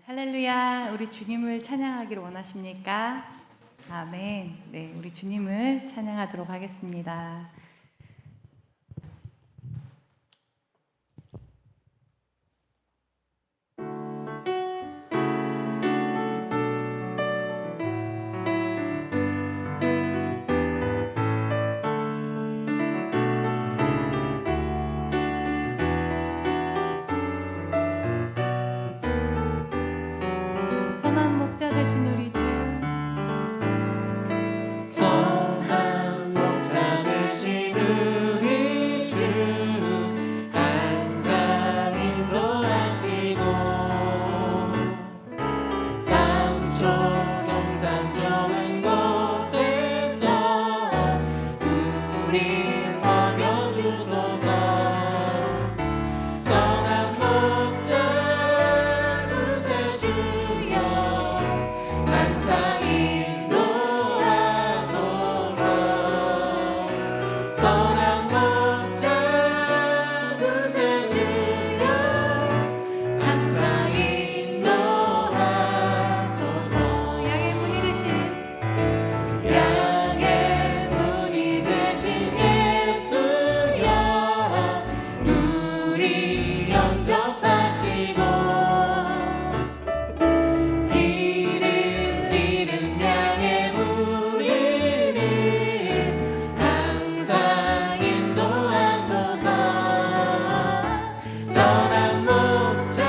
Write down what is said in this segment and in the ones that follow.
할렐루야, 우리 주님을 찬양하기를 원하십니까? 아멘. 네, 우리 주님을 찬양하도록 하겠습니다. 선한 목자 되신 우리 주, 선한 목자 되신 우리 주 항상 인도하시고 남쪽 동산 좋은 곳에서 우리 먹여주소서. 선한 목자 구세주여 항상 인도하소서. 선한 목자 구세주여 항상 인도하소서. 양의 문이 되신 양의 문이 되신 예수여 우리 영접하시고 길을 잃은 양의 무리를 항상 인도하소서. 선한 목자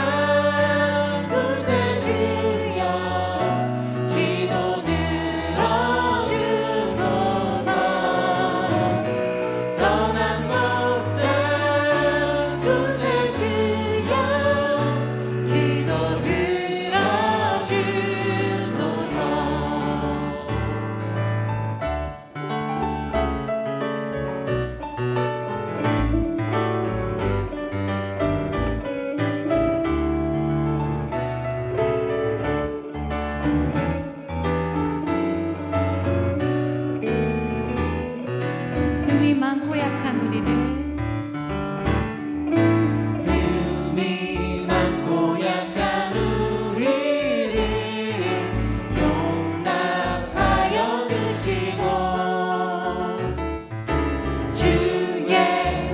구세주여 기도 들어주소서. 선한 목자 구세주여 기도 들어주소서. 흠이 많고 약한 우리를 흠이 많고 약한 우리를 용납하여 주시고 주의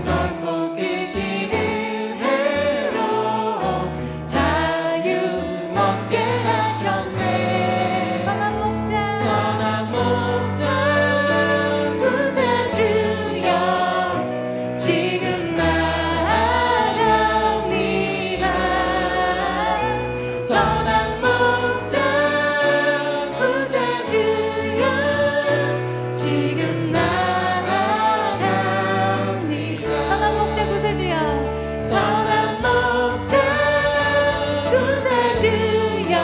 넓고 크신 은혜로 자유 얻게 하셨네. 선한 목자, 선한 목자 구세주여 지금 나아갑니다. 선한 목자 구세주여 지금 나아갑니다. 선한 목자 구세주여, 선한 목자 구세주여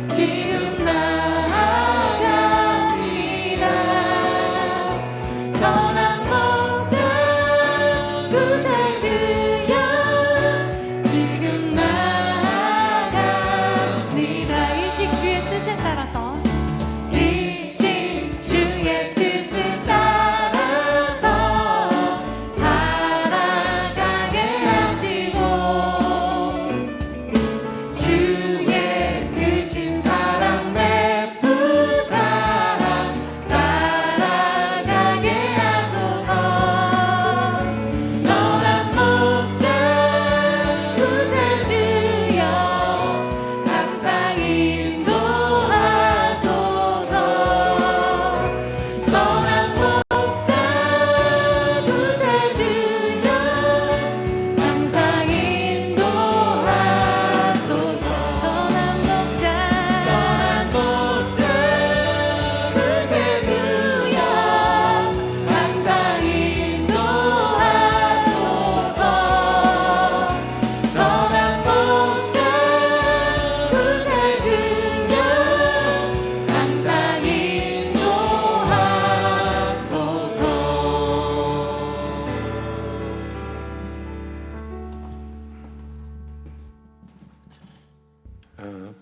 지금 나아갑니다. 선한 목자 구세주여 지금 나아갑니다. 일찍 주의 뜻에 따라서 일찍 주의 뜻을 따라서 살아가게 하시고 주의 크신 사랑 베푸사 따라가게 하소서. 선한 목자 구세주여 항상 인도하소서. 선한 목자 구세주여 항상 인도하소서. 선한 목자, 선한 목자 구세주여 항상 인도하소서. 선한 목자 구세주여 항상 인도하소서.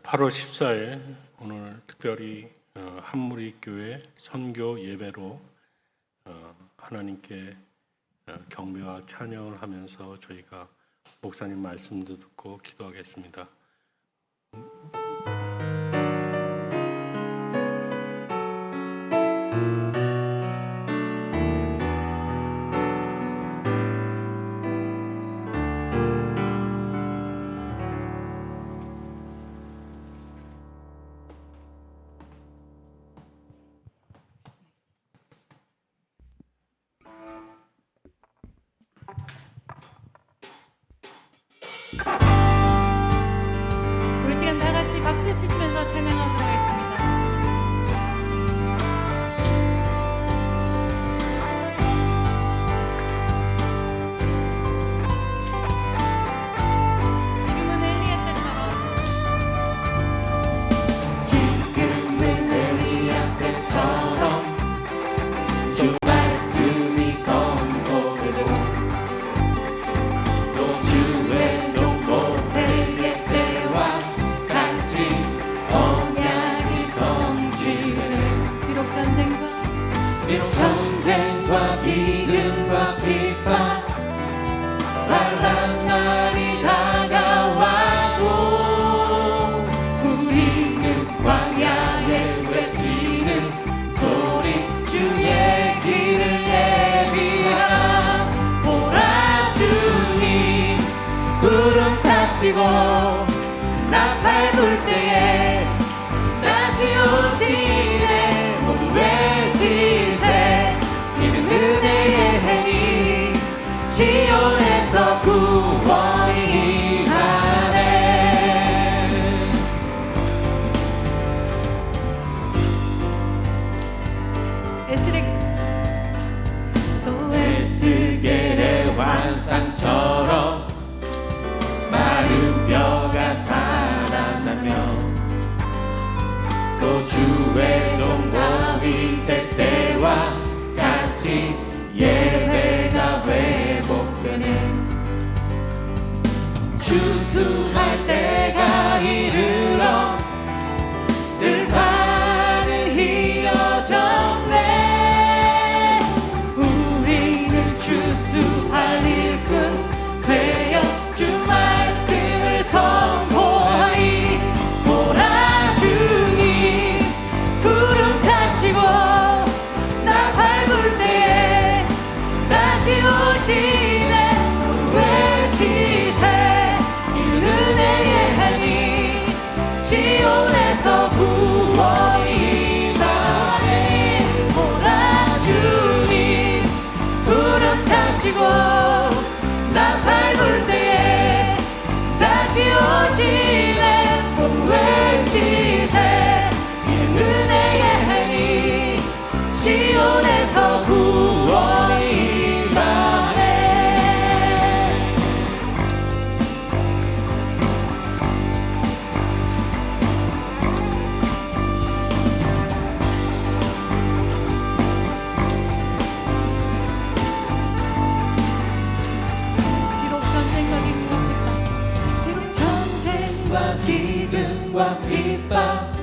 8월 14일 오늘 특별히 한무리교회 선교 예배로 하나님께 경배와 찬양을 하면서 저희가 목사님 말씀도 듣고 기도하겠습니다. 박수 치시면서 찬양하도록 하겠습니다. 지금은 엘리야 때처럼 지금은 엘리야 때처럼 주 말씀이 선포되고 또 주의 종 모세의 때와 같이 언약이 성취되네. 비록 전쟁과 기근과 비판 환난 날이 다가와도 우리는 광야에 외치는 소리 주의 길을 예비하라. 보라 주님 구름 타시고 나팔 불 때에 다시 오시네. 모두 외치세. 이는 은혜의 해니 시온에서 구원이 임하네. 또 에스겔의 환상처럼 마른 뼈가 살아나며 또 주의 종 다윗의 때와 같이 예배가 회복되네. 추수할 때가 이르러 들판을 휘어졌네. 우리는 추수할 일꾼 되어 주 말씀을 선포하리. 보라 주님 구름 타시고 나팔 불 때에 다시 오시네. 외치세. 이는 은혜의 하니 시온에서 구원이 임하네. 보라 주님 구름 타시고 나팔 불 때에 다시 오시네. 외치세. 이는 은혜의 하니 시온에서 구원이 임하네. 비록 전쟁과 기근과 비록 전쟁과 비판 비판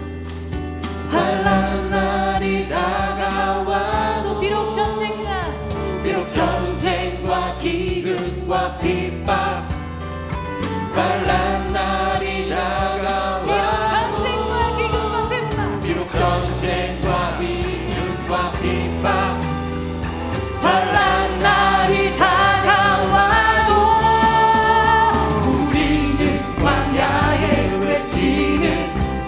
환난 날이 다가와도 비록 전쟁과 기근과 비판 환난 날이 다가와도 비록 전쟁과 기근과 비판 환난 날이 다가와도 우리는 광야에 외치는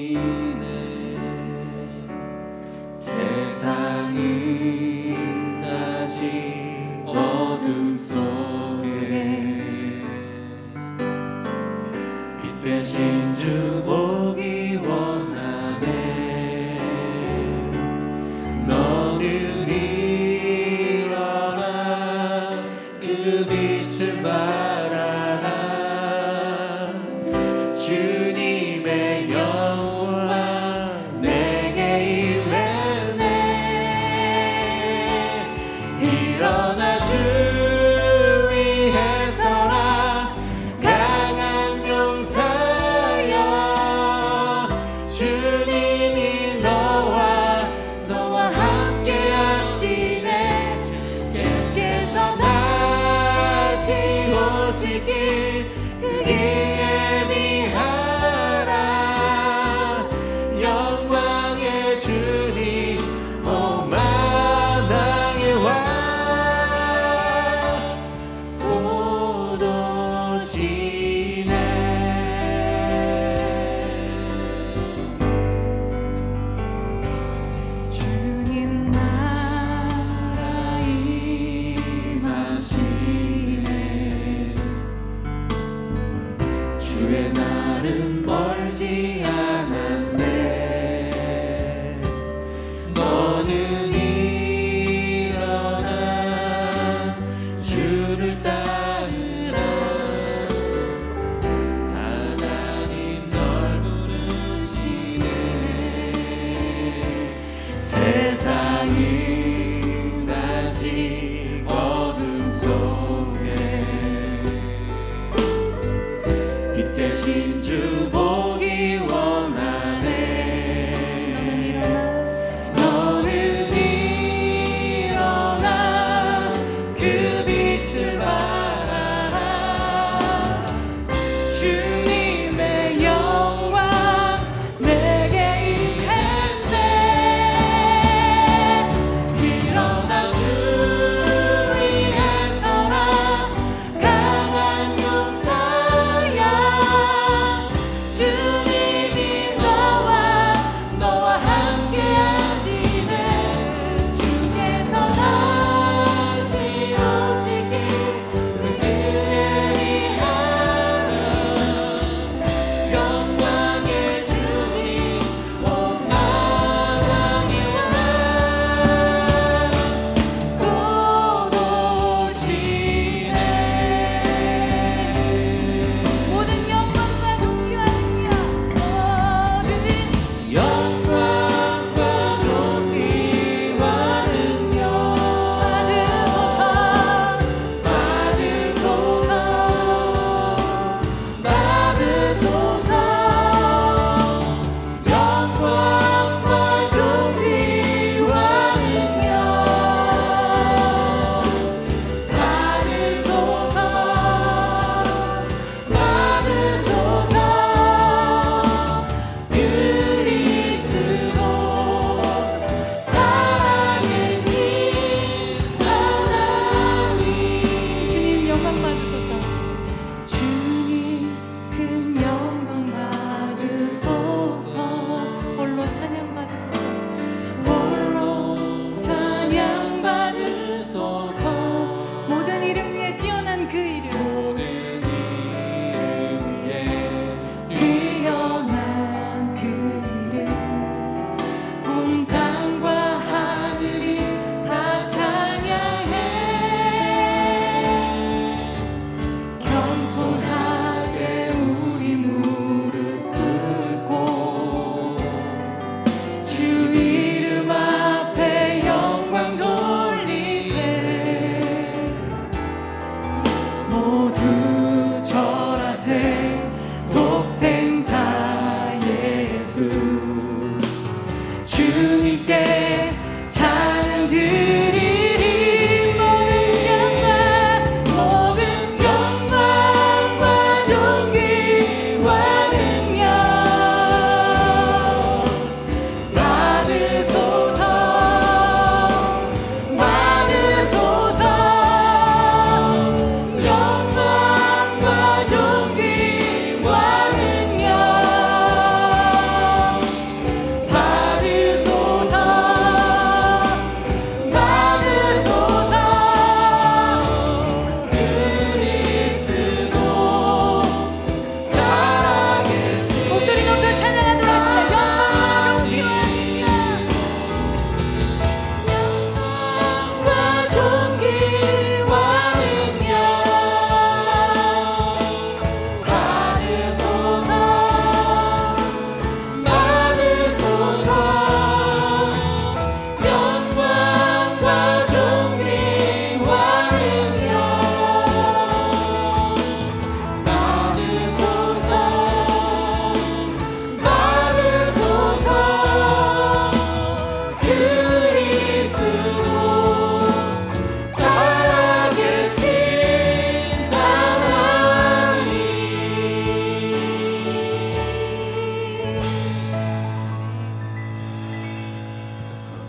보이네. 세상은 아직 어둠 속에 이 대신 주 보기 원하네. 너는 일어나 그 빛을 발하라. 주님의 영광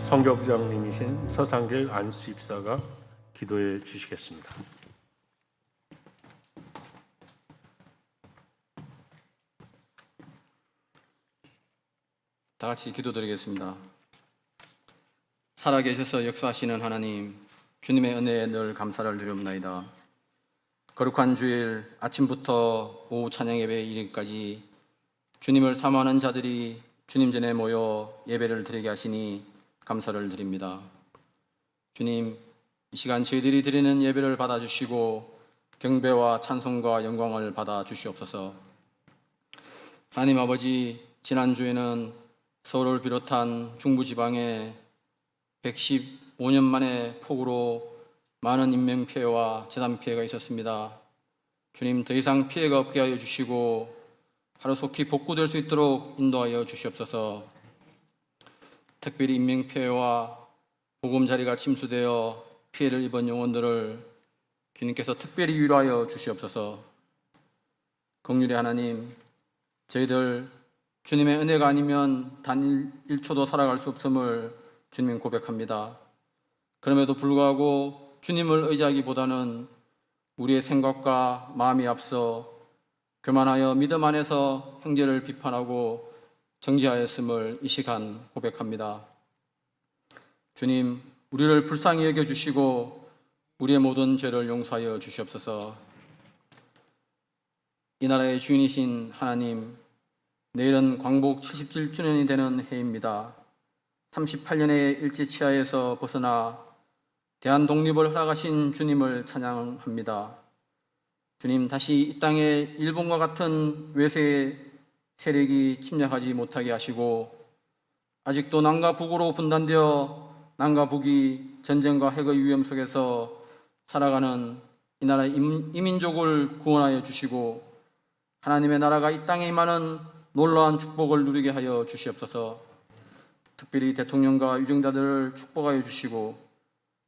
선교부장님이신 서상길 안수 집사가 기도해 주시겠습니다. 다 같이 기도드리겠습니다. 살아계셔서 역사하시는 하나님, 주님의 은혜에 늘 감사를 드리옵나이다. 거룩한 주일 아침부터 오후 찬양 예배 이르기까지 주님을 사모하는 자들이 주님 전에 모여 예배를 드리게 하시니 감사를 드립니다. 주님, 이 시간 저희들이 드리는 예배를 받아주시고 경배와 찬송과 영광을 받아 주시옵소서. 하나님 아버지, 지난주에는 서울을 비롯한 중부지방에 115년 만에 폭우로 많은 인명피해와 재산피해가 있었습니다. 주님, 더 이상 피해가 없게 하여 주시고 하루속히 복구될 수 있도록 인도하여 주시옵소서. 특별히 인명피해와 보금자리가 침수되어 피해를 입은 영혼들을 주님께서 특별히 위로하여 주시옵소서. 긍휼의 하나님, 저희들 주님의 은혜가 아니면 단 1초도 살아갈 수 없음을 주님 고백합니다. 그럼에도 불구하고 주님을 의지하기보다는 우리의 생각과 마음이 앞서 교만하여 믿음 안에서 형제를 비판하고 정죄하였음을 이 시간 고백합니다. 주님, 우리를 불쌍히 여겨주시고 우리의 모든 죄를 용서하여 주시옵소서. 이 나라의 주인이신 하나님, 내일은 광복 77주년이 되는 해입니다. 38년의 일제치하에서 벗어나 대한 독립을 허락하신 주님을 찬양합니다. 주님, 다시 이 땅에 일본과 같은 외세의 세력이 침략하지 못하게 하시고 아직도 남과 북으로 분단되어 남과 북이 전쟁과 핵의 위험 속에서 살아가는 이 나라의 이민족을 구원하여 주시고 하나님의 나라가 이 땅에 임하는 놀라운 축복을 누리게 하여 주시옵소서. 특별히 대통령과 유정자들을 축복하여 주시고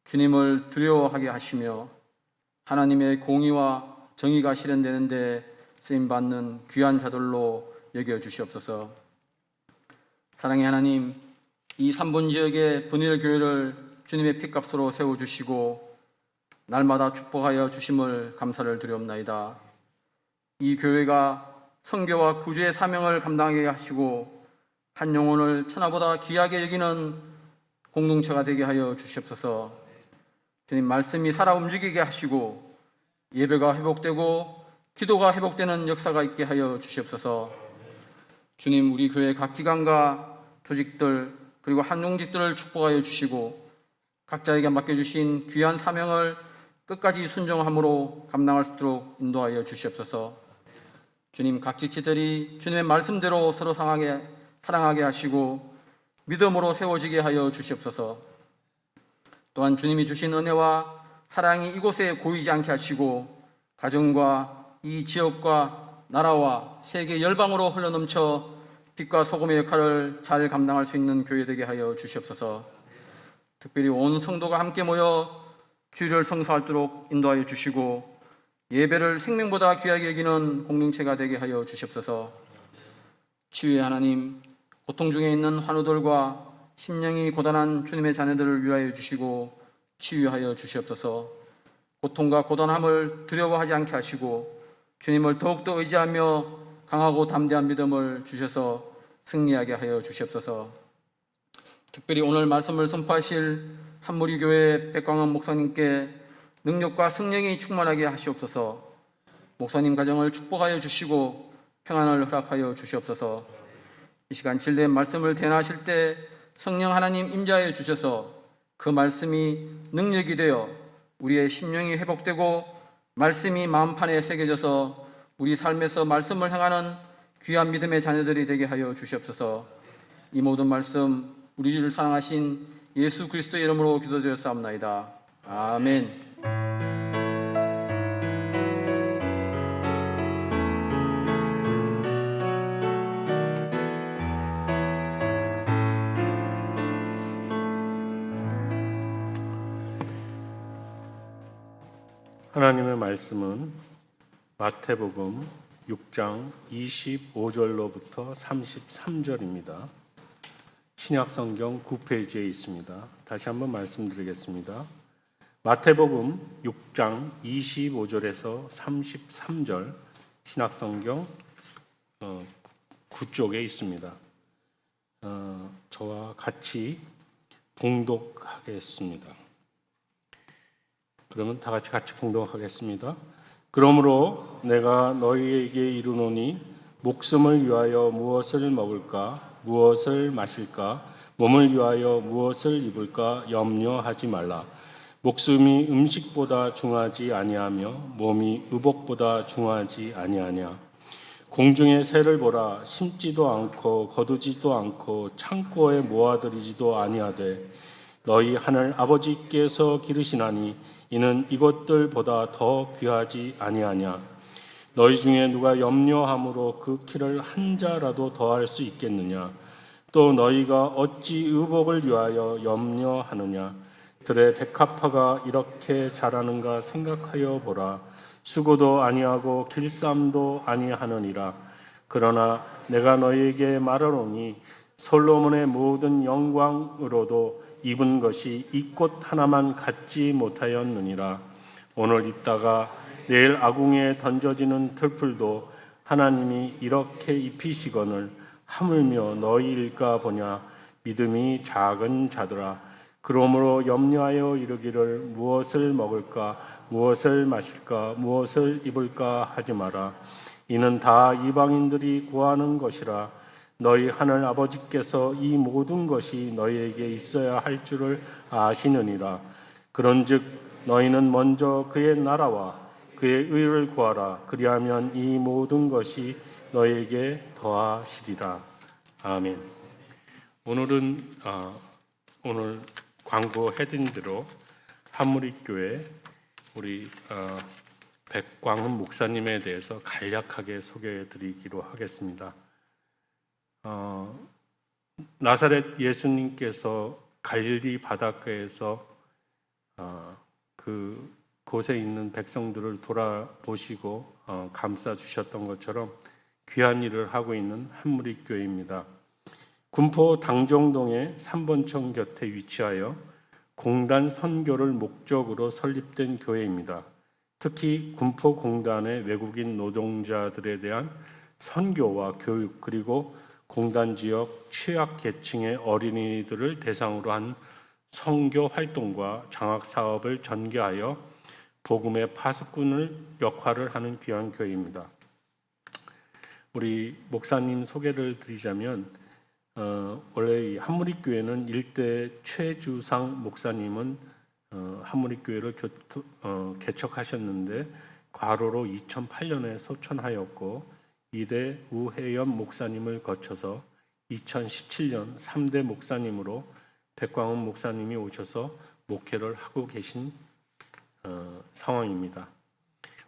주님을 두려워하게 하시며 하나님의 공의와 정의가 실현되는데 쓰임받는 귀한 자들로 여겨 주시옵소서. 사랑의 하나님, 이 3분 지역의 분일 교회를 주님의 핏값으로 세워주시고 날마다 축복하여 주심을 감사를 드리옵나이다. 이 교회가 선교와 구주의 사명을 감당하게 하시고 한 영혼을 천하보다 귀하게 여기는 공동체가 되게 하여 주시옵소서. 주님, 말씀이 살아 움직이게 하시고 예배가 회복되고 기도가 회복되는 역사가 있게 하여 주시옵소서. 주님, 우리 교회 각 기관과 조직들 그리고 한용직들을 축복하여 주시고 각자에게 맡겨주신 귀한 사명을 끝까지 순종함으로 감당할 수 있도록 인도하여 주시옵소서. 주님, 각 지체들이 주님의 말씀대로 서로 사랑하게 하시고 믿음으로 세워지게 하여 주시옵소서. 또한 주님이 주신 은혜와 사랑이 이곳에 고이지 않게 하시고 가정과 이 지역과 나라와 세계 열방으로 흘러넘쳐 빛과 소금의 역할을 잘 감당할 수 있는 교회 되게 하여 주시옵소서. 특별히 온 성도가 함께 모여 주일을 성수하도록 인도하여 주시고 예배를 생명보다 귀하게 여기는 공동체가 되게 하여 주시옵소서. 치유의 하나님, 고통 중에 있는 환우들과 심령이 고단한 주님의 자녀들을 위하여 주시고 치유하여 주시옵소서. 고통과 고단함을 두려워하지 않게 하시고 주님을 더욱더 의지하며 강하고 담대한 믿음을 주셔서 승리하게 하여 주시옵소서. 특별히 오늘 말씀을 선포하실 한무리교회 백광원 목사님께 능력과 성령이 충만하게 하시옵소서. 목사님 가정을 축복하여 주시고 평안을 허락하여 주시옵소서. 이 시간 진리의 말씀을 대언하실 때 성령 하나님 임재하여 주셔서 그 말씀이 능력이 되어 우리의 심령이 회복되고 말씀이 마음판에 새겨져서 우리 삶에서 말씀을 행하는 귀한 믿음의 자녀들이 되게 하여 주시옵소서. 이 모든 말씀 우리를 사랑하신 예수 그리스도의 이름으로 기도드렸사옵나이다. 아멘. 하나님의 말씀은 마태복음 6장 25절로부터 33절입니다. 신약성경 9페이지에 있습니다. 다시 한번 말씀드리겠습니다. 마태복음 6장 25절에서 33절 신약성경 9쪽에 있습니다. 저와 같이 봉독하겠습니다. 그러면 다 같이 봉독하겠습니다. 그러므로 내가 너희에게 이르노니 목숨을 위하여 무엇을 먹을까 무엇을 마실까 몸을 위하여 무엇을 입을까 염려하지 말라. 목숨이 음식보다 중하지 아니하며 몸이 의복보다 중하지 아니하냐. 공중의 새를 보라. 심지도 않고 거두지도 않고 창고에 모아들이지도 아니하되 너희 하늘 아버지께서 기르시나니 이는 이것들보다 더 귀하지 아니하냐. 너희 중에 누가 염려함으로 그 키를 한 자라도 더할 수 있겠느냐. 또 너희가 어찌 의복을 위하여 염려하느냐. 들의 백합화가 이렇게 자라는가 생각하여 보라. 수고도 아니하고 길쌈도 아니하느니라. 그러나 내가 너희에게 말하노니 솔로몬의 모든 영광으로도 입은 것이 이 꽃 하나만 갖지 못하였느니라. 오늘 있다가 내일 아궁이에 던져지는 들풀도 하나님이 이렇게 입히시거늘 하물며 너희일까 보냐. 믿음이 작은 자들아. 그러므로 염려하여 이르기를 무엇을 먹을까 무엇을 마실까 무엇을 입을까 하지 마라. 이는 다 이방인들이 구하는 것이라. 너희 하늘 아버지께서 이 모든 것이 너희에게 있어야 할 줄을 아시느니라. 그런즉 너희는 먼저 그의 나라와 그의 의를 구하라. 그리하면 이 모든 것이 너희에게 더하시리라. 아멘. 오늘은 오늘 광고 헤딩대로 한무리교회 우리 백광훈 목사님에 대해서 간략하게 소개해드리기로 하겠습니다. 나사렛 예수님께서 갈릴리 바닷가에서 그 곳에 있는 백성들을 돌아보시고 감싸 주셨던 것처럼 귀한 일을 하고 있는 한무리교회입니다. 군포 당정동의 3번청 곁에 위치하여 공단 선교를 목적으로 설립된 교회입니다. 특히 군포 공단의 외국인 노동자들에 대한 선교와 교육 그리고 공단 지역 취약계층의 어린이들을 대상으로 한 선교 활동과 장학 사업을 전개하여 복음의 파수꾼을 역할을 하는 귀한 교회입니다. 우리 목사님 소개를 드리자면 원래 이 한무리교회는 일대 최주상 목사님은 한무리교회를 개척하셨는데 과로로 2008년에 소천하였고 2대 우혜연 목사님을 거쳐서 2017년 3대 목사님으로 백광훈 목사님이 오셔서 목회를 하고 계신 상황입니다.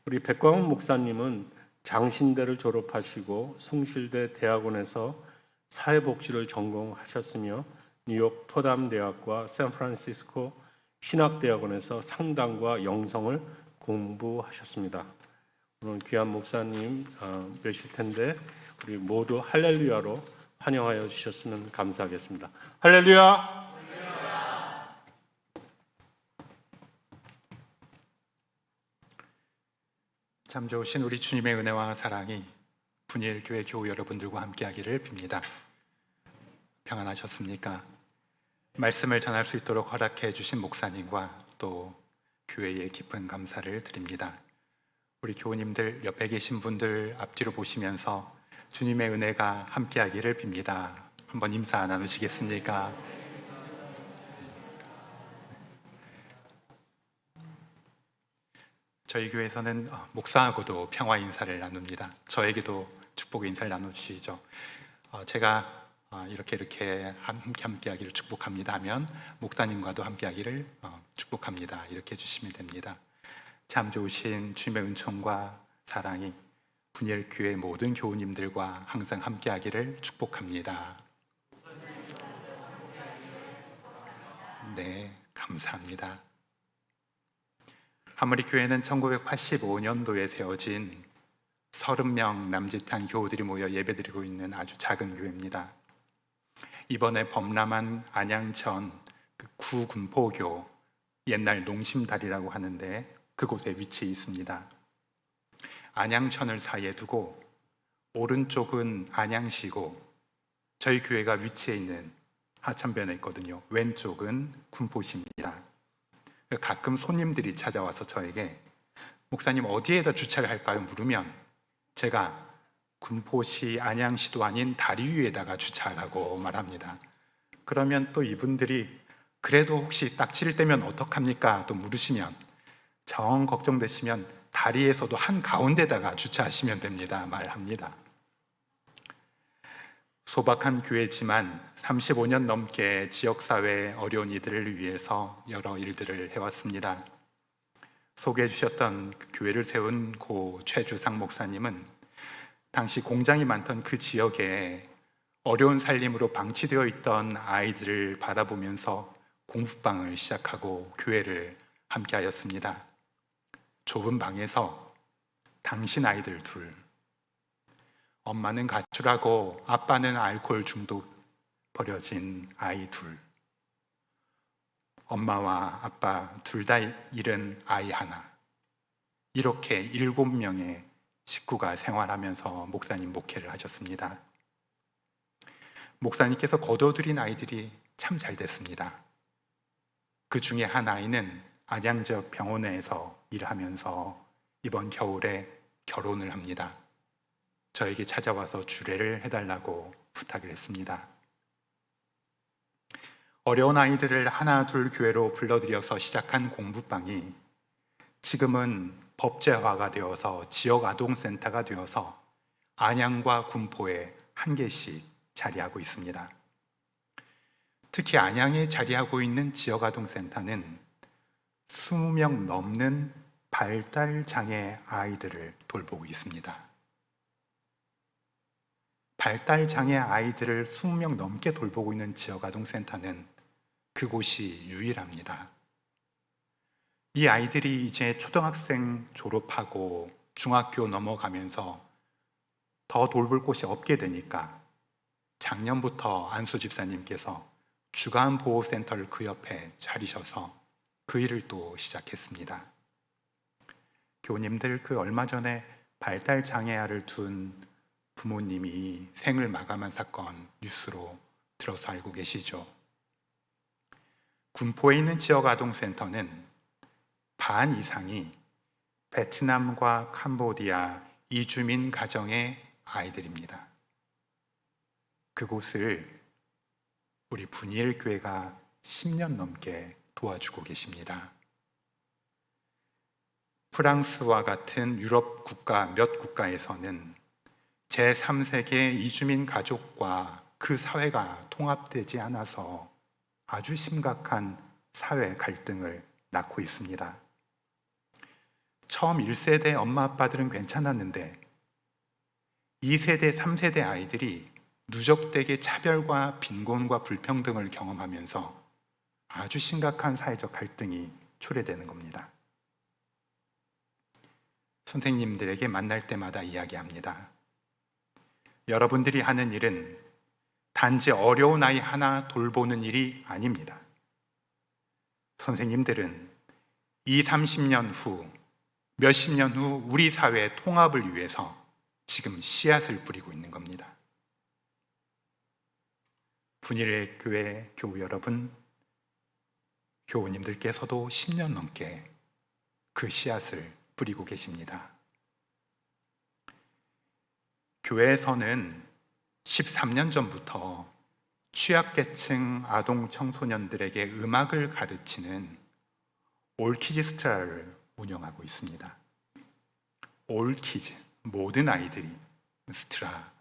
우리 백광훈 목사님은 장신대를 졸업하시고 숭실대 대학원에서 사회복지를 전공하셨으며 뉴욕 포담대학과 샌프란시스코 신학대학원에서 상담과 영성을 공부하셨습니다. 오늘 귀한 목사님 뵈실 텐데 우리 모두 할렐루야로 환영하여 주셨으면 감사하겠습니다. 할렐루야! 참 좋으신 우리 주님의 은혜와 사랑이 분일교회 교우 여러분들과 함께하기를 빕니다. 평안하셨습니까? 말씀을 전할 수 있도록 허락해 주신 목사님과 또 교회에 깊은 감사를 드립니다. 우리 교우님들 옆에 계신 분들 앞뒤로 보시면서 주님의 은혜가 함께하기를 빕니다. 한번 인사 나누시겠습니까? 저희 교회에서는 목사하고도 평화 인사를 나눕니다. 저에게도 축복의 인사를 나누시죠. 제가 이렇게 함께하기를 축복합니다 하면 목사님과도 함께하기를 축복합니다 이렇게 해주시면 됩니다. 참 좋으신 주님의 은총과 사랑이 분일교회 모든 교우님들과 항상 함께하기를 축복합니다. 네, 감사합니다. 한무리교회는 1985년도에 세워진 30명 남짓한 교우들이 모여 예배드리고 있는 아주 작은 교회입니다. 이번에 범람한 안양천 구군포교 옛날 농심다리라고 하는데 그곳에 위치해 있습니다. 안양천을 사이에 두고 오른쪽은 안양시고 저희 교회가 위치해 있는 하천변에 있거든요. 왼쪽은 군포시입니다. 가끔 손님들이 찾아와서 저에게 목사님 어디에다 주차를 할까요? 물으면 제가 군포시 안양시도 아닌 다리 위에다가 주차하라고 말합니다. 그러면 또 이분들이 그래도 혹시 딱 칠 때면 어떡합니까? 또 물으시면 정 걱정되시면 다리에서도 한 가운데다가 주차하시면 됩니다 말합니다. 소박한 교회지만 35년 넘게 지역사회 어려운 이들을 위해서 여러 일들을 해왔습니다. 소개해 주셨던 교회를 세운 고 최주상 목사님은 당시 공장이 많던 그 지역에 어려운 살림으로 방치되어 있던 아이들을 바라보면서 공부방을 시작하고 교회를 함께 하였습니다. 좁은 방에서 당신 아이들 둘, 엄마는 가출하고 아빠는 알코올 중독 버려진 아이 둘, 엄마와 아빠 둘 다 잃은 아이 하나, 이렇게 7명의 식구가 생활하면서 목사님 목회를 하셨습니다. 목사님께서 거둬들인 아이들이 참 잘 됐습니다. 그 중에 한 아이는 안양 지역 병원에서 일하면서 이번 겨울에 결혼을 합니다. 저에게 찾아와서 주례를 해달라고 부탁을 했습니다. 어려운 아이들을 하나 둘 교회로 불러들여서 시작한 공부방이 지금은 법제화가 되어서 지역 아동센터가 되어서 안양과 군포에 한 개씩 자리하고 있습니다. 특히 안양에 자리하고 있는 지역 아동센터는 20명 넘는 발달장애 아이들을 돌보고 있습니다. 발달장애 아이들을 20명 넘게 돌보고 있는 지역 아동센터는 그곳이 유일합니다. 이 아이들이 이제 초등학생 졸업하고 중학교 넘어가면서 더 돌볼 곳이 없게 되니까 작년부터 안수 집사님께서 주간보호센터를 그 옆에 차리셔서 그 일을 또 시작했습니다. 교우님들, 그 얼마 전에 발달장애아를 둔 부모님이 생을 마감한 사건 뉴스로 들어서 알고 계시죠? 군포에 있는 지역 아동센터는 반 이상이 베트남과 캄보디아 이주민 가정의 아이들입니다. 그곳을 우리 분이엘 교회가 10년 넘게 도와주고 계십니다. 프랑스와 같은 유럽 국가 몇 국가에서는 제3세계 이주민 가족과 그 사회가 통합되지 않아서 아주 심각한 사회 갈등을 낳고 있습니다. 처음 1세대 엄마 아빠들은 괜찮았는데 2세대, 3세대 아이들이 누적되게 차별과 빈곤과 불평등을 경험하면서 아주 심각한 사회적 갈등이 초래되는 겁니다. 선생님들에게 만날 때마다 이야기합니다. 여러분들이 하는 일은 단지 어려운 아이 하나 돌보는 일이 아닙니다. 선생님들은 20, 30년 후, 몇십 년 후 우리 사회의 통합을 위해서 지금 씨앗을 뿌리고 있는 겁니다. 분이엘 교회 교우 여러분, 교우님들께서도 10년 넘게 그 씨앗을 뿌리고 계십니다. 교회에서는 13년 전부터 취약계층 아동 청소년들에게 음악을 가르치는 올키즈스트라를 운영하고 있습니다. 올키즈, 모든 아이들이 스트라,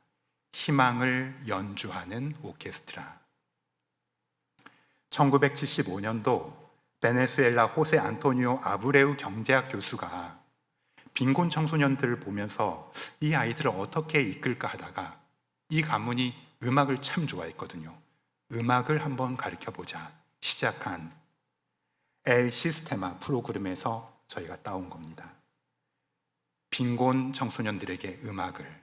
희망을 연주하는 오케스트라. 1975년도 베네수엘라 호세 안토니오 아브레우 경제학 교수가 빈곤 청소년들을 보면서 이 아이들을 어떻게 이끌까 하다가 이 가문이 음악을 참 좋아했거든요. 음악을 한번 가르쳐보자 시작한 엘 시스테마 프로그램에서 저희가 따온 겁니다. 빈곤 청소년들에게 음악을.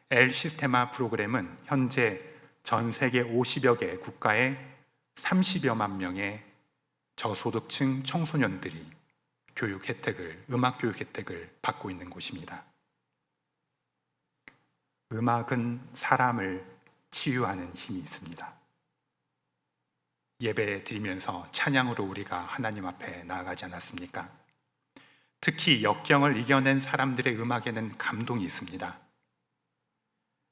엘 시스테마 프로그램은 현재 전 세계 50여 개 국가의 30여만 명의 저소득층 청소년들이 음악 교육 혜택을 받고 있는 곳입니다. 음악은 사람을 치유하는 힘이 있습니다. 예배 드리면서 찬양으로 우리가 하나님 앞에 나아가지 않았습니까? 특히 역경을 이겨낸 사람들의 음악에는 감동이 있습니다.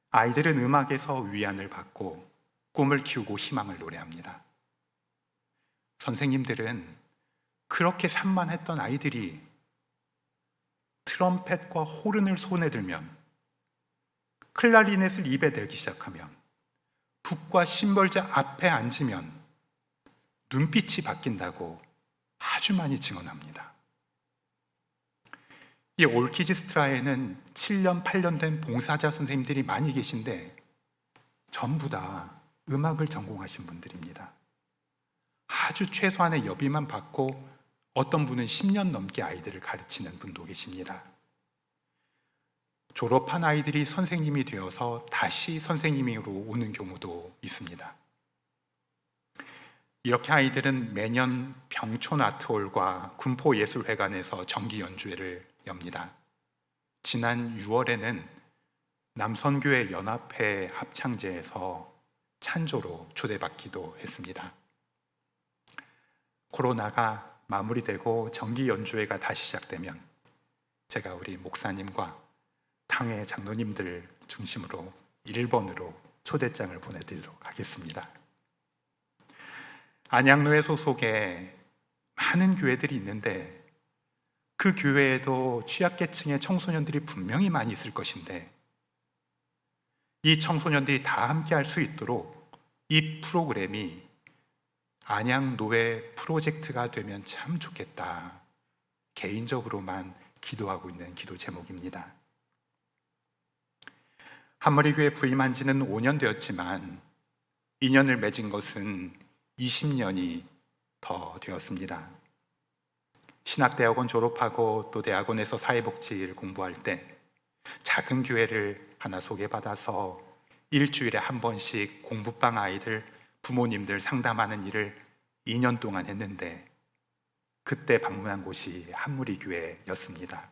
아이들은 음악에서 위안을 받고 꿈을 키우고 희망을 노래합니다. 선생님들은 그렇게 산만했던 아이들이 트럼펫과 호른을 손에 들면, 클라리넷을 입에 대기 시작하면, 북과 심벌자 앞에 앉으면 눈빛이 바뀐다고 아주 많이 증언합니다. 이 올키지스트라에는 7년, 8년 된 봉사자 선생님들이 많이 계신데 전부 다 음악을 전공하신 분들입니다. 아주 최소한의 여비만 받고 어떤 분은 10년 넘게 아이들을 가르치는 분도 계십니다. 졸업한 아이들이 선생님이 되어서 다시 선생님으로 오는 경우도 있습니다. 이렇게 아이들은 매년 병촌 아트홀과 군포예술회관에서 정기 연주회를 엽니다. 지난 6월에는 남선교회 연합회 합창제에서 찬조로 초대받기도 했습니다. 코로나가 마무리되고 정기 연주회가 다시 시작되면 제가 우리 목사님과 당회 장로님들 중심으로 일본으로 초대장을 보내드리도록 하겠습니다. 안양로회 소속에 많은 교회들이 있는데 그 교회에도 취약계층의 청소년들이 분명히 많이 있을 것인데 이 청소년들이 다 함께 할 수 있도록 이 프로그램이 안양노회 프로젝트가 되면 참 좋겠다, 개인적으로만 기도하고 있는 기도 제목입니다. 한머리교회 부임한 지는 5년 되었지만 인연을 맺은 것은 20년이 더 되었습니다. 신학대학원 졸업하고 또 대학원에서 사회복지를 공부할 때 작은 교회를 하나 소개받아서 일주일에 한 번씩 공부방 아이들, 부모님들 상담하는 일을 2년 동안 했는데 그때 방문한 곳이 한무리교회였습니다.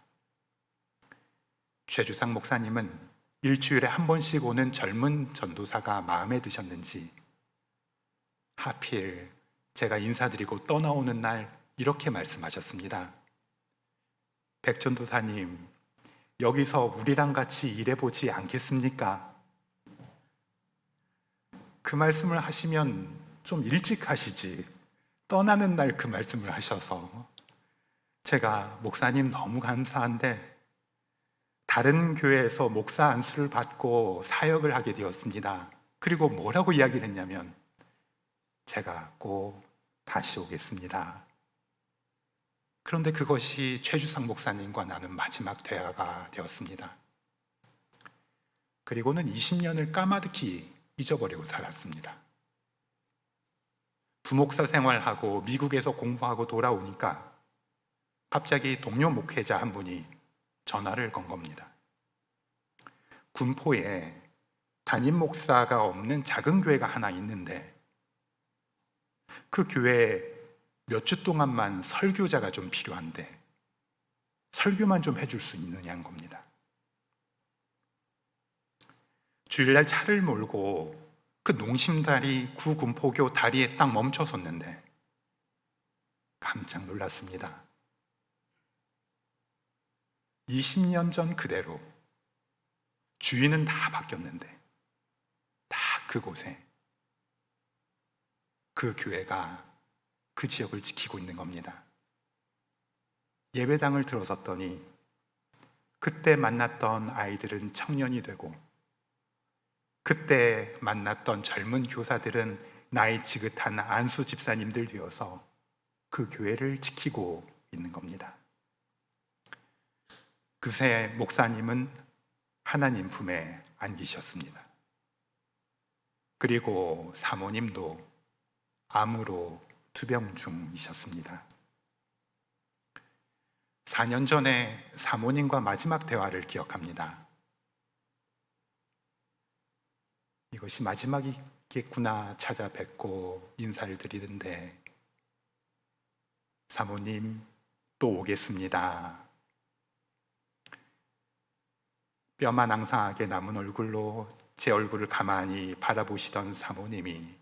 최주상 목사님은 일주일에 한 번씩 오는 젊은 전도사가 마음에 드셨는지 하필 제가 인사드리고 떠나오는 날 이렇게 말씀하셨습니다. 백전도사님, 여기서 우리랑 같이 일해보지 않겠습니까? 그 말씀을 하시면 좀 일찍 하시지, 떠나는 날 그 말씀을 하셔서 제가 목사님 너무 감사한데 다른 교회에서 목사 안수를 받고 사역을 하게 되었습니다. 그리고 뭐라고 이야기를 했냐면 제가 꼭 다시 오겠습니다. 그런데 그것이 최주상 목사님과 나는 마지막 대화가 되었습니다. 그리고는 20년을 까마득히 잊어버리고 살았습니다. 부목사 생활하고 미국에서 공부하고 돌아오니까 갑자기 동료 목회자 한 분이 전화를 건 겁니다. 군포에 담임 목사가 없는 작은 교회가 하나 있는데 그 교회에 몇 주 동안만 설교자가 좀 필요한데 설교만 좀 해줄 수 있느냐는 겁니다. 주일날 차를 몰고 그 농심다리 구군포교 다리에 딱 멈춰섰는데 깜짝 놀랐습니다. 20년 전 그대로 주인은 다 바뀌었는데 딱 그곳에 그 교회가 그 지역을 지키고 있는 겁니다. 예배당을 들어섰더니 그때 만났던 아이들은 청년이 되고 그때 만났던 젊은 교사들은 나이 지긋한 안수 집사님들 되어서 그 교회를 지키고 있는 겁니다. 그새 목사님은 하나님 품에 안기셨습니다. 그리고 사모님도 암으로 투병 중이셨습니다. 4년 전에 사모님과 마지막 대화를 기억합니다. 이것이 마지막이겠구나 찾아뵙고 인사를 드리는데 사모님 또 오겠습니다. 뼈만 앙상하게 남은 얼굴로 제 얼굴을 가만히 바라보시던 사모님이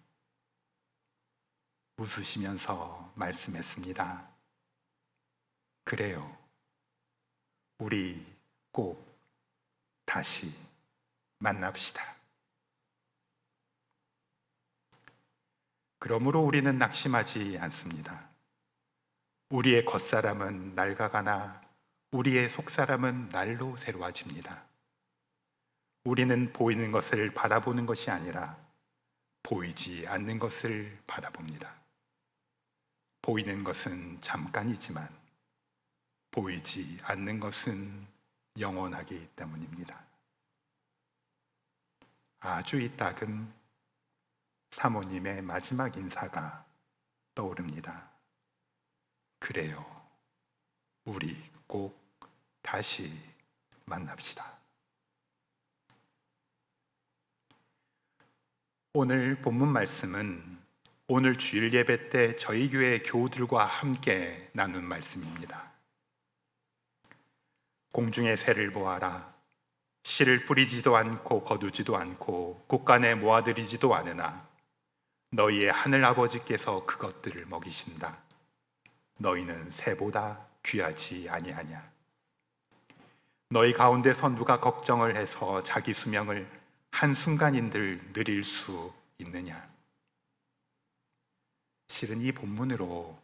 웃으시면서 말씀했습니다. 그래요. 우리 꼭 다시 만납시다. 그러므로 우리는 낙심하지 않습니다. 우리의 겉사람은 낡아가나 우리의 속사람은 날로 새로워집니다. 우리는 보이는 것을 바라보는 것이 아니라 보이지 않는 것을 바라봅니다. 보이는 것은 잠깐이지만 보이지 않는 것은 영원하기 때문입니다. 아주 이따금 사모님의 마지막 인사가 떠오릅니다. 그래요. 우리 꼭 다시 만납시다. 오늘 본문 말씀은 오늘 주일 예배 때 저희 교회 교우들과 함께 나눈 말씀입니다. 공중의 새를 보아라. 씨를 뿌리지도 않고 거두지도 않고 곳간에 모아들이지도 않으나 너희의 하늘 아버지께서 그것들을 먹이신다. 너희는 새보다 귀하지 아니하냐. 너희 가운데서 누가 걱정을 해서 자기 수명을 한순간인들 느릴 수 있느냐. 실은 이 본문으로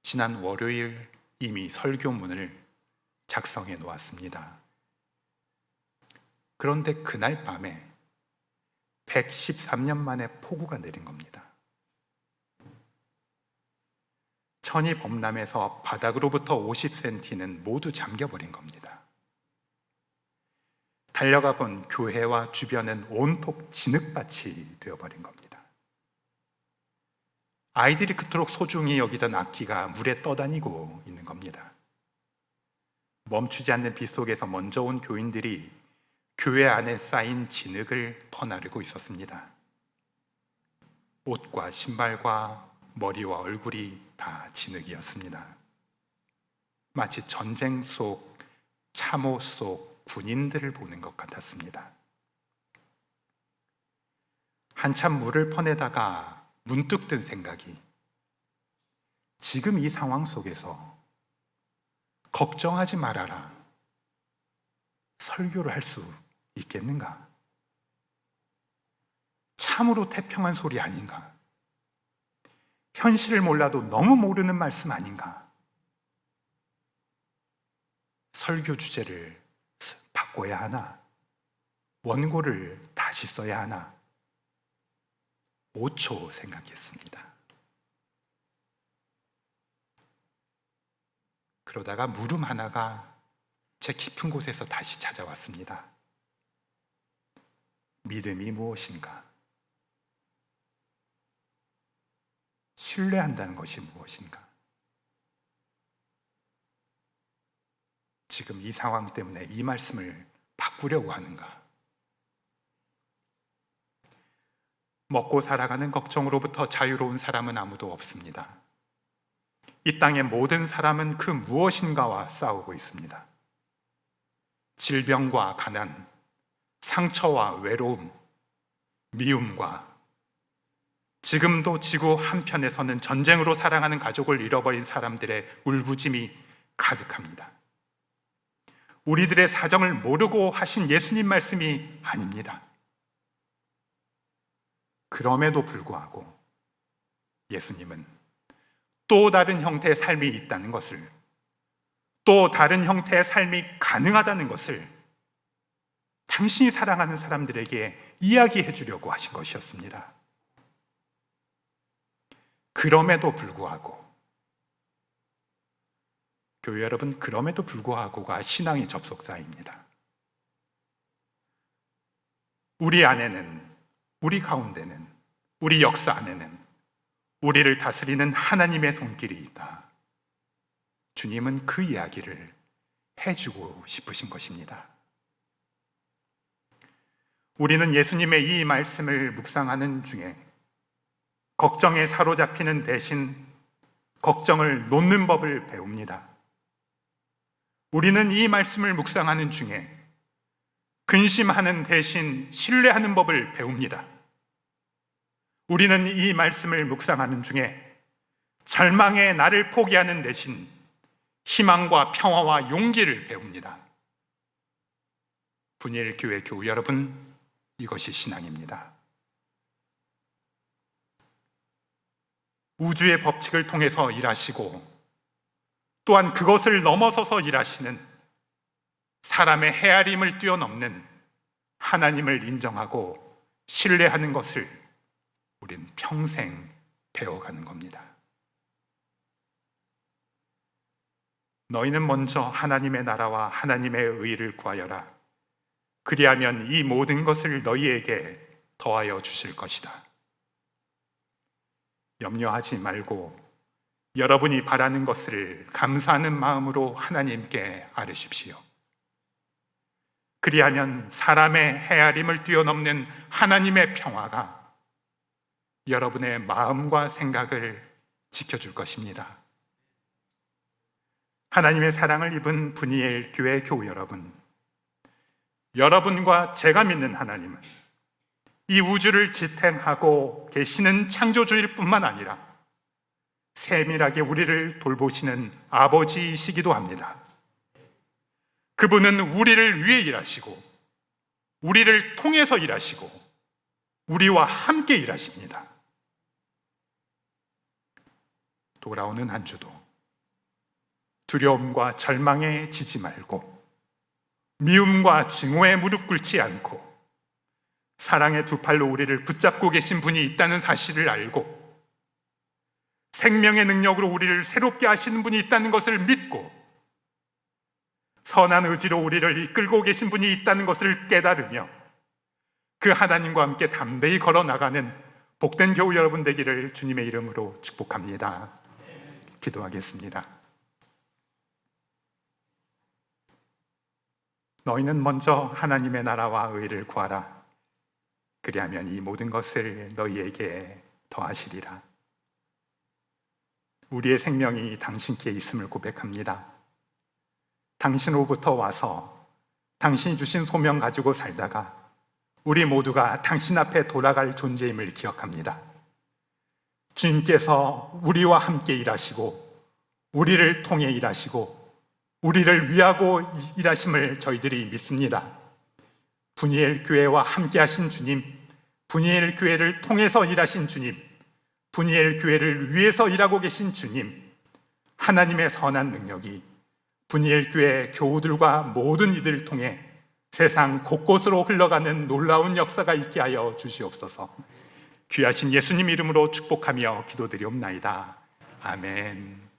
지난 월요일 이미 설교문을 작성해 놓았습니다. 그런데 그날 밤에 113년 만에 폭우가 내린 겁니다. 천이 범람해서 바닥으로부터 50cm는 모두 잠겨버린 겁니다. 달려가 본 교회와 주변은 온통 진흙밭이 되어버린 겁니다. 아이들이 그토록 소중히 여기던 악기가 물에 떠다니고 있는 겁니다. 멈추지 않는 비 속에서 먼저 온 교인들이 교회 안에 쌓인 진흙을 퍼나르고 있었습니다. 옷과 신발과 머리와 얼굴이 다 진흙이었습니다. 마치 전쟁 속 참호 속 군인들을 보는 것 같았습니다. 한참 물을 퍼내다가 문득 든 생각이, 지금 이 상황 속에서 걱정하지 말아라 설교를 할 수 있겠는가? 참으로 태평한 소리 아닌가? 현실을 몰라도 너무 모르는 말씀 아닌가? 설교 주제를 바꿔야 하나? 원고를 다시 써야 하나? 5초 생각했습니다. 그러다가 물음 하나가 제 깊은 곳에서 다시 찾아왔습니다. 믿음이 무엇인가? 신뢰한다는 것이 무엇인가? 지금 이 상황 때문에 이 말씀을 바꾸려고 하는가? 먹고 살아가는 걱정으로부터 자유로운 사람은 아무도 없습니다. 이 땅의 모든 사람은 그 무엇인가와 싸우고 있습니다. 질병과 가난, 상처와 외로움, 미움과 지금도 지구 한편에서는 전쟁으로 사랑하는 가족을 잃어버린 사람들의 울부짐이 가득합니다. 우리들의 사정을 모르고 하신 예수님 말씀이 아닙니다. 그럼에도 불구하고 예수님은 또 다른 형태의 삶이 있다는 것을, 또 다른 형태의 삶이 가능하다는 것을 당신이 사랑하는 사람들에게 이야기해 주려고 하신 것이었습니다. 그럼에도 불구하고, 교회 여러분, 그럼에도 불구하고가 신앙의 접속사입니다. 우리 안에는, 우리 가운데는, 우리 역사 안에는 우리를 다스리는 하나님의 손길이 있다. 주님은 그 이야기를 해주고 싶으신 것입니다. 우리는 예수님의 이 말씀을 묵상하는 중에 걱정에 사로잡히는 대신 걱정을 놓는 법을 배웁니다. 우리는 이 말씀을 묵상하는 중에 근심하는 대신 신뢰하는 법을 배웁니다. 우리는 이 말씀을 묵상하는 중에 절망의 나를 포기하는 대신 희망과 평화와 용기를 배웁니다. 분이엘 교회 교우 여러분, 이것이 신앙입니다. 우주의 법칙을 통해서 일하시고 또한 그것을 넘어서서 일하시는 사람의 헤아림을 뛰어넘는 하나님을 인정하고 신뢰하는 것을 우린 평생 배워가는 겁니다. 너희는 먼저 하나님의 나라와 하나님의 의를 구하여라. 그리하면 이 모든 것을 너희에게 더하여 주실 것이다. 염려하지 말고 여러분이 바라는 것을 감사하는 마음으로 하나님께 아뢰십시오. 그리하면 사람의 헤아림을 뛰어넘는 하나님의 평화가 여러분의 마음과 생각을 지켜줄 것입니다. 하나님의 사랑을 입은 분이엘 교회 교우 여러분, 여러분과 제가 믿는 하나님은 이 우주를 지탱하고 계시는 창조주일 뿐만 아니라 세밀하게 우리를 돌보시는 아버지이시기도 합니다. 그분은 우리를 위해 일하시고 우리를 통해서 일하시고 우리와 함께 일하십니다. 돌아오는 한 주도 두려움과 절망에 지지 말고 미움과 증오에 무릎 꿇지 않고 사랑의 두 팔로 우리를 붙잡고 계신 분이 있다는 사실을 알고 생명의 능력으로 우리를 새롭게 하시는 분이 있다는 것을 믿고 선한 의지로 우리를 이끌고 계신 분이 있다는 것을 깨달으며 그 하나님과 함께 담대히 걸어 나가는 복된 교우 여러분 되기를 주님의 이름으로 축복합니다. 기도하겠습니다. 너희는 먼저 하나님의 나라와 의를 구하라. 그리하면 이 모든 것을 너희에게 더하시리라. 우리의 생명이 당신께 있음을 고백합니다. 당신으로부터 와서 당신이 주신 소명 가지고 살다가 우리 모두가 당신 앞에 돌아갈 존재임을 기억합니다. 주님께서 우리와 함께 일하시고 우리를 통해 일하시고 우리를 위하고 일하심을 저희들이 믿습니다. 분이엘 교회와 함께 하신 주님, 분이엘 교회를 통해서 일하신 주님, 분이엘 교회를 위해서 일하고 계신 주님, 하나님의 선한 능력이 분이엘 교회 교우들과 모든 이들을 통해 세상 곳곳으로 흘러가는 놀라운 역사가 있게 하여 주시옵소서. 귀하신 예수님 이름으로 축복하며 기도드리옵나이다. 아멘.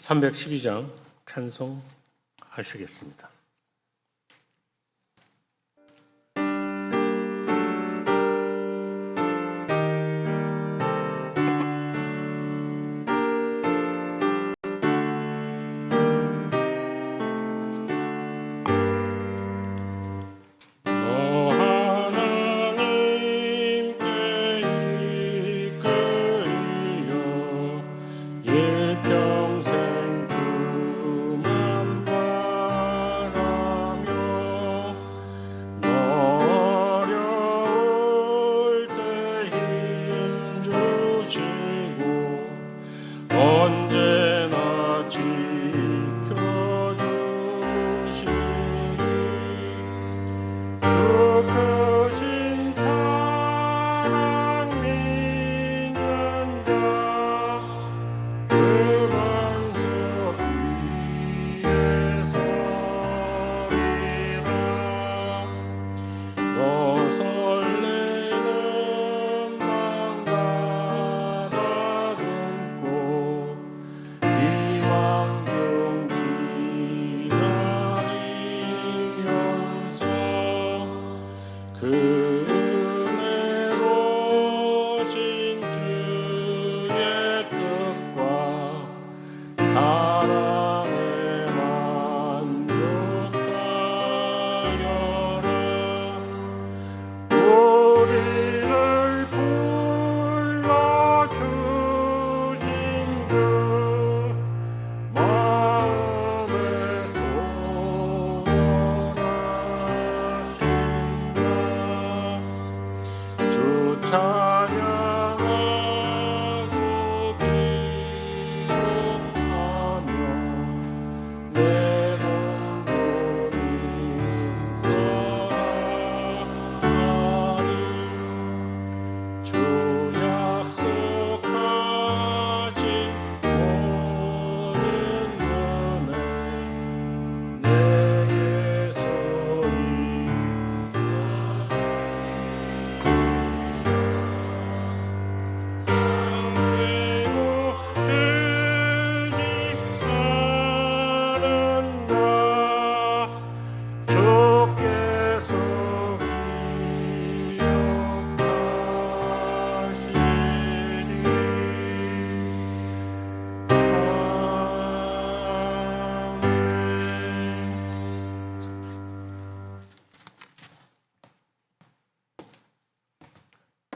312장 찬송하시겠습니다. 평생 주만 바라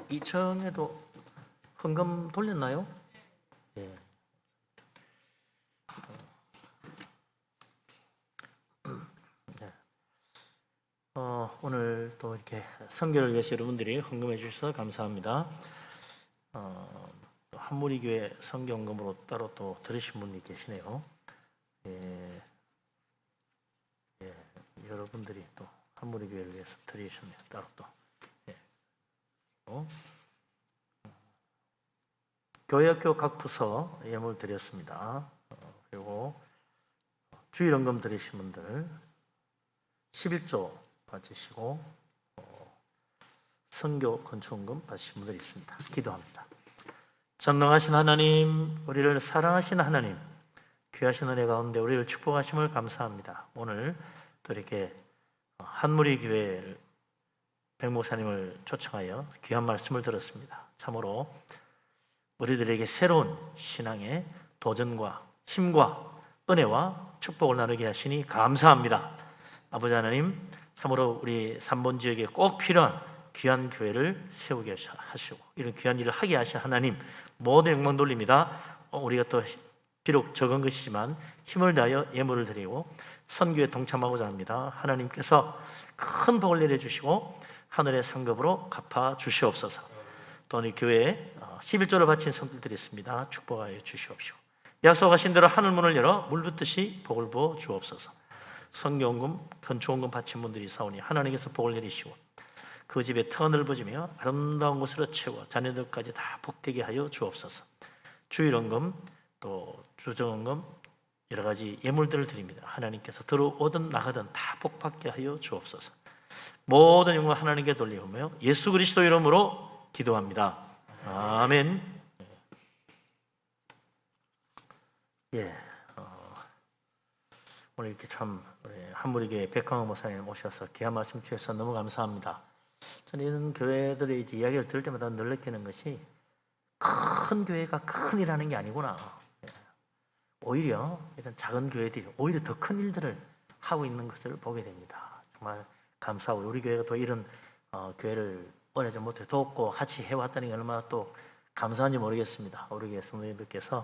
2층에도 헌금 돌렸나요? 예. 네. 오늘 또 이렇게 선교를 위해서 여러분들이 헌금해 주셔서 감사합니다. 또 한무리교회 선교헌금으로 따로 또 들으신 분이 계시네요. 예. 예. 여러분들이 또 한무리교회를 위해서 드리셨네요. 따로 또. 예. 교회학교 각 부서 예물 드렸습니다. 그리고 주일헌금 드리신 분들 11조 받으시고 선교 건축헌금 받으신 분들이 있습니다. 기도합니다. 전능하신 하나님, 우리를 사랑하시는 하나님, 귀하신 은혜 가운데 우리를 축복하심을 감사합니다. 오늘 또 이렇게 한무리 교회 백 목사님을 초청하여 귀한 말씀을 들었습니다. 참으로 우리들에게 새로운 신앙의 도전과 힘과 은혜와 축복을 나누게 하시니 감사합니다. 아버지 하나님, 참으로 우리 삼본 지역에 꼭 필요한 귀한 교회를 세우게 하시고 이런 귀한 일을 하게 하신 하나님, 모든 영광 돌립니다. 우리가 또 비록 적은 것이지만 힘을 다하여 예물을 드리고 선교에 동참하고자 합니다. 하나님께서 큰 복을 내려주시고 하늘의 상급으로 갚아 주시옵소서. 또 우리 교회에 11조를 바친 손길들이 있습니다. 축복하여 주시옵시고 약속하신 대로 하늘문을 열어 물붓듯이 복을 부어 주옵소서. 선교헌금, 건축헌금 바친 분들이 사오니 하나님께서 복을 내리시고 그 집에 터가 넓어지며 아름다운 곳으로 채워 자녀들까지 다 복되게 하여 주옵소서. 주일헌금 또 주정헌금 여러 가지 예물들을 드립니다. 하나님께서 들어오든 나가든 다 복받게 하여 주옵소서. 모든 영광 하나님께 돌리오며 예수 그리스도 이름으로 기도합니다. 아멘. 예, 오늘 이렇게 참 한무리교회 백광호 목사님 오셔서 귀한 말씀 주셔서 너무 감사합니다. 저는 이런 교회들의 이제 이야기를 들을 때마다 늘 느끼는 것이 큰 교회가 큰 일하는 게 아니구나. 오히려 이런 작은 교회들이 오히려 더 큰 일들을 하고 있는 것을 보게 됩니다. 정말 감사하고 우리 교회가 또 이런 교회를 오래전부터 돕고 같이 해왔다는 게 얼마나 또 감사한지 모르겠습니다. 우리 교회 성도님들께서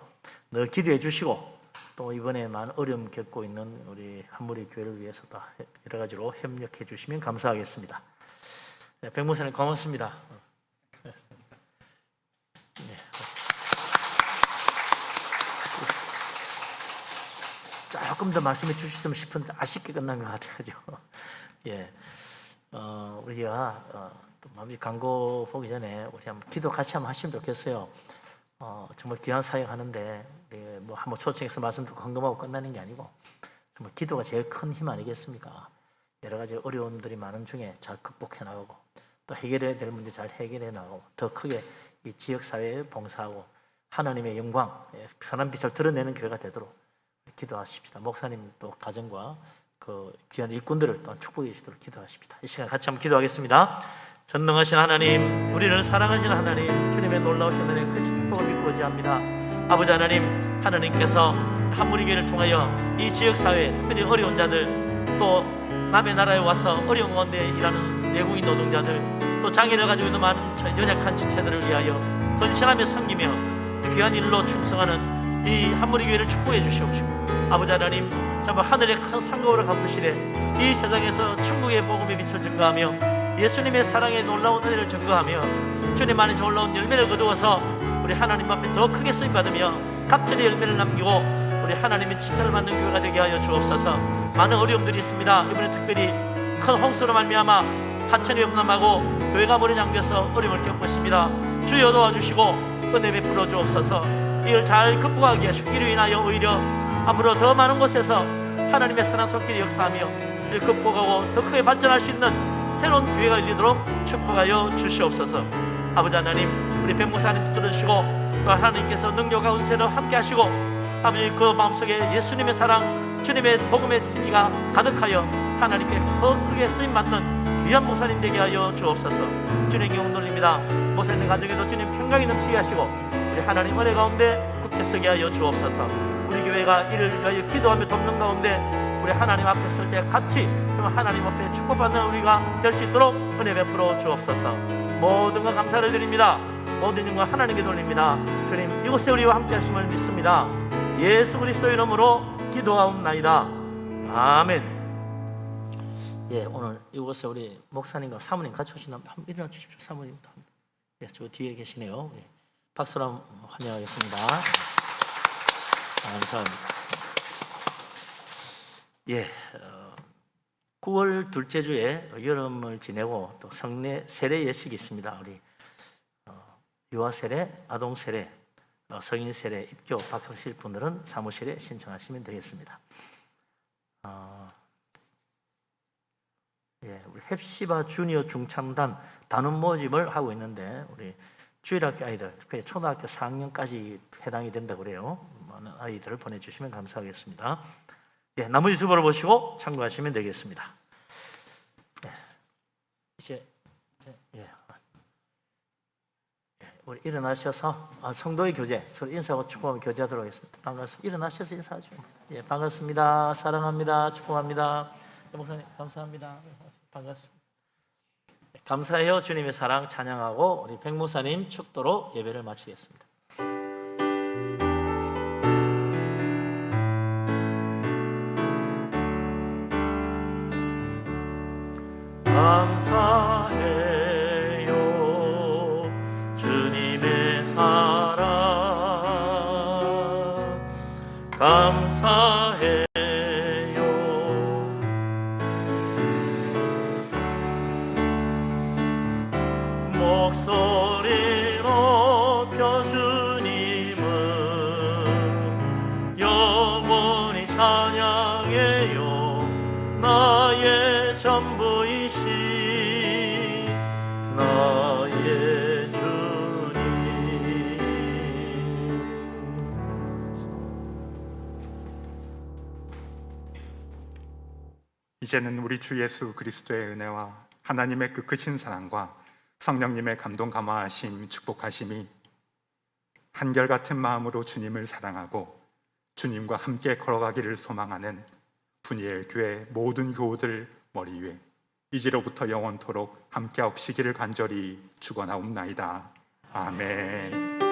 늘 기도해 주시고 또 이번에 많은 어려움 겪고 있는 우리 한무리 교회를 위해서도 여러 가지로 협력해 주시면 감사하겠습니다. 네, 백 목사님 고맙습니다. 네. 조금 더 말씀해 주셨으면 싶은데 아쉽게 끝난 것 같아가지고 예, 우리가 마무리 광고 보기 전에 우리 한번 기도 같이 한번 하시면 좋겠어요. 정말 귀한 사역 하는데 뭐 한번 초청해서 말씀 듣고 헌금하고 끝나는 게 아니고 정말 기도가 제일 큰 힘 아니겠습니까? 여러 가지 어려움들이 많은 중에 잘 극복해 나가고 또 해결해야 될 문제 잘 해결해 나가고 더 크게 이 지역 사회에 봉사하고 하나님의 영광, 선한 빛을 드러내는 교회가 되도록 기도하십시다. 목사님 또 가정과 그 귀한 일꾼들을 또한 축복해 주시도록 기도하십니다. 이 시간 같이 한번 기도하겠습니다. 전능하신 하나님, 우리를 사랑하시는 하나님, 주님의 놀라우신 은혜 큰 축복을 믿고 의지합니다. 아버지 하나님, 하나님께서 한무리교회를 통하여 이 지역사회 특별히 어려운 자들 또 남의 나라에 와서 어려운 가운데 일하는 외국인 노동자들 또 장애를 가지고 있는 많은 연약한 지체들을 위하여 헌신하며 섬기며 귀한 일로 충성하는 이 한무리교회를 축복해 주시옵시고 아버지 하나님, 정말 하늘의 큰 상급으로 갚으시되 이 세상에서 천국의 복음의 빛을 증거하며 예수님의 사랑의 놀라운 은혜를 증거하며 주님 안에 놀라운 열매를 거두어서 우리 하나님 앞에 더 크게 쓰임받으며 갑절의 열매를 남기고 우리 하나님의 칭찬을 받는 교회가 되게 하여 주옵소서. 많은 어려움들이 있습니다. 이번에 특별히 큰 홍수로 말미암아 하천이 범람하고 교회가 머리 잠겨서 어려움을 겪고 있습니다. 주여 도와주시고 은혜 베풀어 주옵소서. 이를 잘 극복하게 하시고 이로 인하여 오히려 앞으로 더 많은 곳에서 하나님의 선한 손길이 역사하며 이를 극복하고 더 크게 발전할 수 있는 새로운 교회가 열리도록 축복하여 주시옵소서. 아버지 하나님, 우리 백 목사님 들어주시고 또 하나님께서 능력과 은혜로 함께 하시고 아버지 그 마음속에 예수님의 사랑, 주님의 복음의 진리가 가득하여 하나님께 더 크게 쓰임받는 귀한 목사님 되게 하여 주옵소서. 주님 영광 돌립니다. 목사님 가정에도 주님 평강이 넘치게 하시고 우리 하나님 은혜 가운데 굳게 서게 하여 주옵소서. 우리 교회가 이를 위하여 기도하며 돕는 가운데 우리 하나님 앞에 설 때 같이 하나님 앞에 축복받는 우리가 될 수 있도록 은혜 베풀어 주옵소서. 모든 것 감사를 드립니다. 모든 영광 하나님께 돌립니다. 주님, 이곳에 우리와 함께 하심을 믿습니다. 예수 그리스도 이름으로 기도하옵나이다. 아멘. 예, 오늘 이곳에 우리 목사님과 사모님 같이 오신다면 한번 일어나 주십시오. 사모님도. 예, 저 뒤에 계시네요. 예, 박수로 한번 환영하겠습니다. 감사합니다. 예, 9월 둘째 주에 여름을 지내고 또 성례 세례 예식이 있습니다. 우리 유아 세례, 아동 세례, 성인 세례 입교 받으실 분들은 사무실에 신청하시면 되겠습니다. 예, 우리 헵시바 주니어 중창단 단원 모집을 하고 있는데 우리 주일학교 아이들, 특별히 초등학교 4학년까지 해당이 된다고 그래요. 많은 아이들을 보내주시면 감사하겠습니다. 예, 나머지 주보를 보시고 참고하시면 되겠습니다. 예, 이제 우리 일어나셔서 성도의 교제 서로 인사하고 축복하며 교제하도록 하겠습니다. 반갑습니다. 일어나셔서 인사하죠. 예, 반갑습니다. 사랑합니다. 축복합니다. 목사님 감사합니다. 반갑습니다. 감사해요. 주님의 사랑 찬양하고 우리 백 목사님 축도로 예배를 마치겠습니다. 감사해요. 주님의 사랑 감사해요. 목소리 높여 주님은 영원히 찬양해요. 나의 전부이신 나의 주님. 이제는 우리 주 예수 그리스도의 은혜와 하나님의 그 크신 사랑과 성령님의 감동 감화하심 축복하심이 한결같은 마음으로 주님을 사랑하고 주님과 함께 걸어가기를 소망하는 분이엘 교회 모든 교우들 머리 위에 이제로부터 영원토록 함께 하시기를 간절히 축원하옵나이다. 아멘.